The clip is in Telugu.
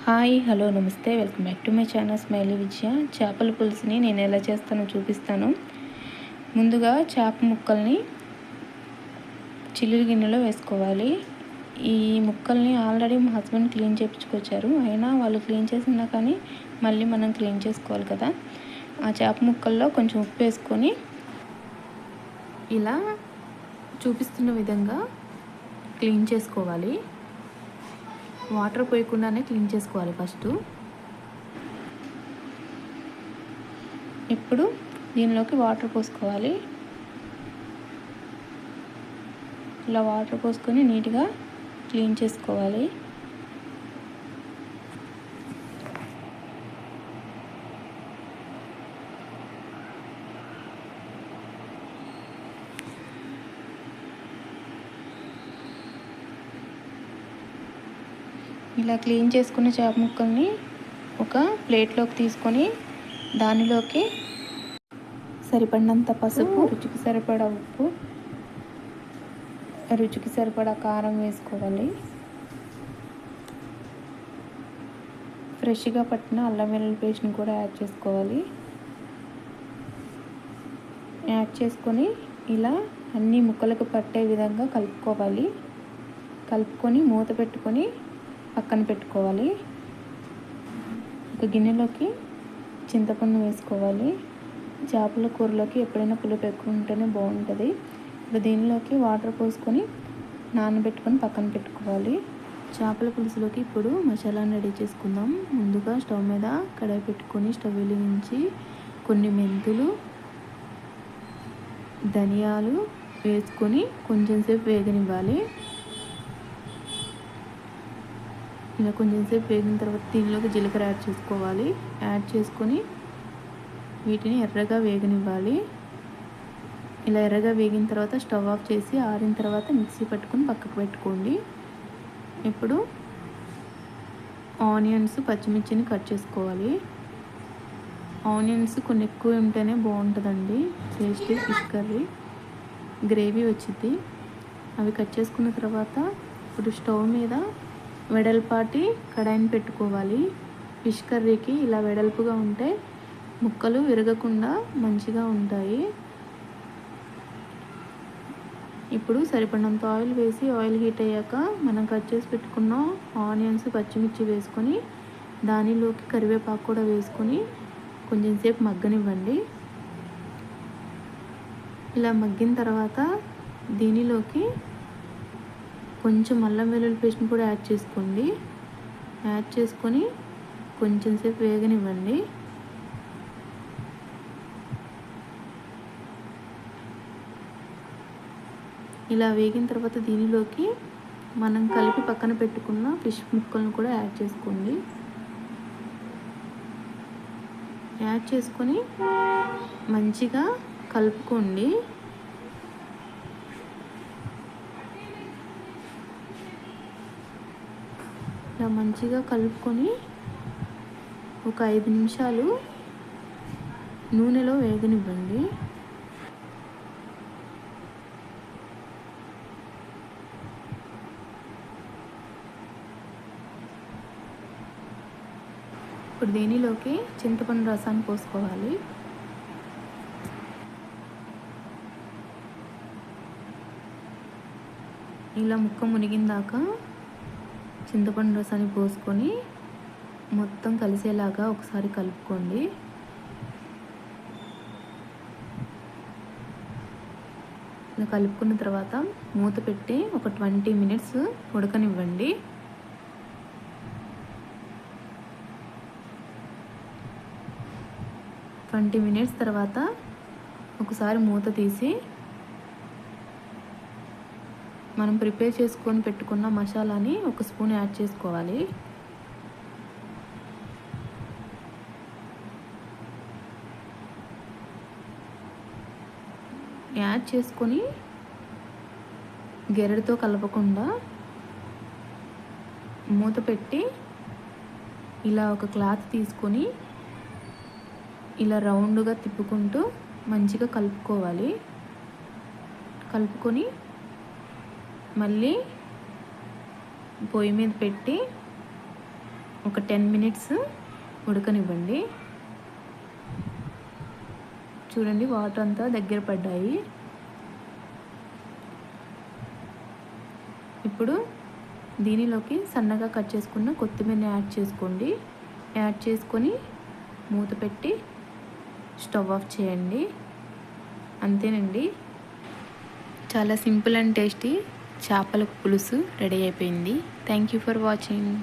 హాయ్ హలో నమస్తే welcome back to my channel smiley Vijaya. చేపల పులుసుని నేను ఎలా చేస్తానో చూపిస్తాను. ముందుగా చేప ముక్కల్ని చిల్లులు గిన్నెలో వేసుకోవాలి. ఈ ముక్కల్ని ఆల్రెడీ మా హస్బెండ్ క్లీన్ చేయించుకొచ్చారు. అయినా వాళ్ళు క్లీన్ చేసినా కానీ మళ్ళీ మనం క్లీన్ చేసుకోవాలి కదా. ఆ చేప ముక్కల్లో కొంచెం ఉప్పు వేసుకొని ఇలా చూపిస్తున్న విధంగా క్లీన్ చేసుకోవాలి. వాటర్ పోయకుండానే క్లీన్ చేసుకోవాలి ఫస్ట్. ఇప్పుడు దీనిలోకి వాటర్ పోసుకోవాలి. ఇలా వాటర్ పోసుకొని నీట్గా క్లీన్ చేసుకోవాలి. ఇలా క్లీన్ చేసుకున్న చేప ముక్కల్ని ఒక ప్లేట్లోకి తీసుకొని దానిలోకి సరిపడినంత పసుపు, రుచికి సరిపడా ఉప్పు, రుచికి సరిపడా కారం వేసుకోవాలి. ఫ్రెష్గా పట్టిన అల్లం వెల్లుల్లి పేస్ట్ని కూడా యాడ్ చేసుకోవాలి. యాడ్ చేసుకొని ఇలా అన్ని ముక్కలకు పట్టే విధంగా కలుపుకోవాలి. కలుపుకొని మూత పెట్టుకొని పక్కన పెట్టుకోవాలి. ఒక గిన్నెలోకి చింతపండు వేసుకోవాలి. చేపల కూరలోకి ఎప్పుడైనా పులుపు ఎక్కువ ఉంటేనే బాగుంటుంది. ఇప్పుడు దీనిలోకి వాటర్ పోసుకొని నానబెట్టుకొని పక్కన పెట్టుకోవాలి. చేపల పులుసులోకి ఇప్పుడు మసాలాను రెడీ చేసుకుందాం. ముందుగా స్టవ్ మీద కడాయి పెట్టుకొని స్టవ్ వెలిగించి కొన్ని మెంతులు, ధనియాలు వేసుకొని కొంచెం సేపు వేగనివ్వాలి. ఇలా కొంచెం సేపు వేగిన తర్వాత దీనిలోకి జీలకర్ర యాడ్ చేసుకోవాలి. యాడ్ చేసుకొని వీటిని ఎర్రగా వేగనివ్వాలి. ఇలా ఎర్రగా వేగిన తర్వాత స్టవ్ ఆఫ్ చేసి ఆరిన తర్వాత మిక్సీ పట్టుకొని పక్కకు పెట్టుకోండి. ఇప్పుడు ఆనియన్స్, పచ్చిమిర్చిని కట్ చేసుకోవాలి. ఆనియన్స్ కొన్ని ఎక్కువ ఉంటేనే బాగుంటుందండి. టేస్టీ ఫిష్ కర్రీ గ్రేవీ వచ్చింది. అవి కట్ చేసుకున్న తర్వాత ఇప్పుడు స్టవ్ మీద వెడల్పాటి కడాయిని పెట్టుకోవాలి. ఫిష్ కర్రీకి ఇలా వెడల్పుగా ఉంటే ముక్కలు విరగకుండా మంచిగా ఉంటాయి. ఇప్పుడు సరిపడినంత ఆయిల్ వేసి ఆయిల్ హీట్ అయ్యాక మనం కట్ చేసి పెట్టుకున్న ఆనియన్స్, పచ్చిమిర్చి వేసుకొని దానిలోకి కరివేపాకు కూడా వేసుకొని కొంచెం సేపు మగ్గనివ్వండి. ఇలా మగ్గిన తర్వాత దీనిలోకి కొంచెం అల్లం వెల్లుల్లి పేస్ట్ని కూడా యాడ్ చేసుకోండి. యాడ్ చేసుకొని కొంచెం సేపు వేగనివ్వండి. ఇలా వేగిన తర్వాత దీనిలోకి మనం కలిపి పక్కన పెట్టుకున్న ఫిష్ ముక్కలను కూడా యాడ్ చేసుకోండి. యాడ్ చేసుకొని మంచిగా కలుపుకోండి. ఇలా మంచిగా కలుపుకొని ఒక 5 నిమిషాలు నూనెలో వేగనివ్వండి. ఇప్పుడు దీనిలోకి చింతపండు రసాన్ని పోసుకోవాలి. ఇలా ముక్క మునిగిందాక చింతపండు రసాన్ని పోసుకొని మొత్తం కలిసేలాగా ఒకసారి కలుపుకోండి. ఇలా కలుపుకున్న తర్వాత మూత పెట్టి ఒక 20 మినిట్స్ ఉడకనివ్వండి. తర్వాత ఒకసారి మూత తీసి మనం ప్రిపేర్ చేసుకొని పెట్టుకున్న మసాలాని ఒక స్పూన్ యాడ్ చేసుకోవాలి. యాడ్ చేసుకొని గెరటితో కలపకుండా మూత పెట్టి ఇలా ఒక క్లాత్ తీసుకొని ఇలా రౌండ్గా తిప్పుకుంటూ మంచిగా కలుపుకోవాలి. కలుపుకొని మళ్ళీ పొయ్యి మీద పెట్టి ఒక 10 మినిట్స్ ఉడకనివ్వండి. చూడండి వాటర్ అంతా దగ్గర పడ్డాయి. ఇప్పుడు దీనిలోకి సన్నగా కట్ చేసుకున్న కొత్తిమీరని యాడ్ చేసుకోండి. యాడ్ చేసుకొని మూత పెట్టి స్టవ్ ఆఫ్ చేయండి. అంతేనండి, చాలా సింపుల్ అండ్ టేస్టీ చేపల పులుసు రెడీ అయిపోయింది. Thank you for watching.